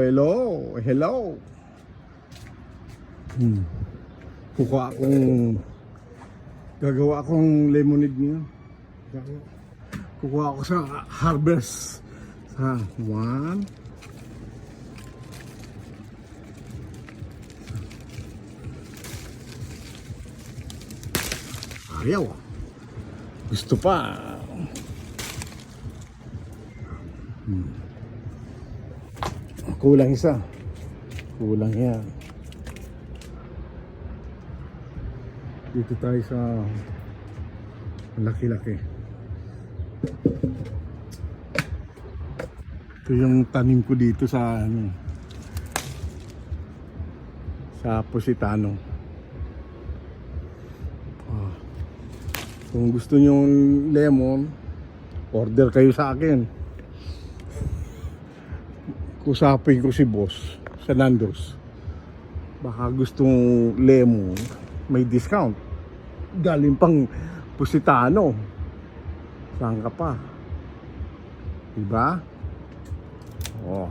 Hello, hello. Kukuha akong gagawa akong lemonade niya. Kukuha ako sa harvest. Sa 1 ayaw. Gusto pa. Kulang isa. Kulang yan. Dito tayo sa laki-laki. Ito yung tanim ko dito sa sa Positano. Kung gusto nyo lemon, order kayo sa akin. Kusapin ko si boss sa Nando's. Baka gustong lemon, may discount. Galing pang Positano. Saan ka pa? Diba? Oh.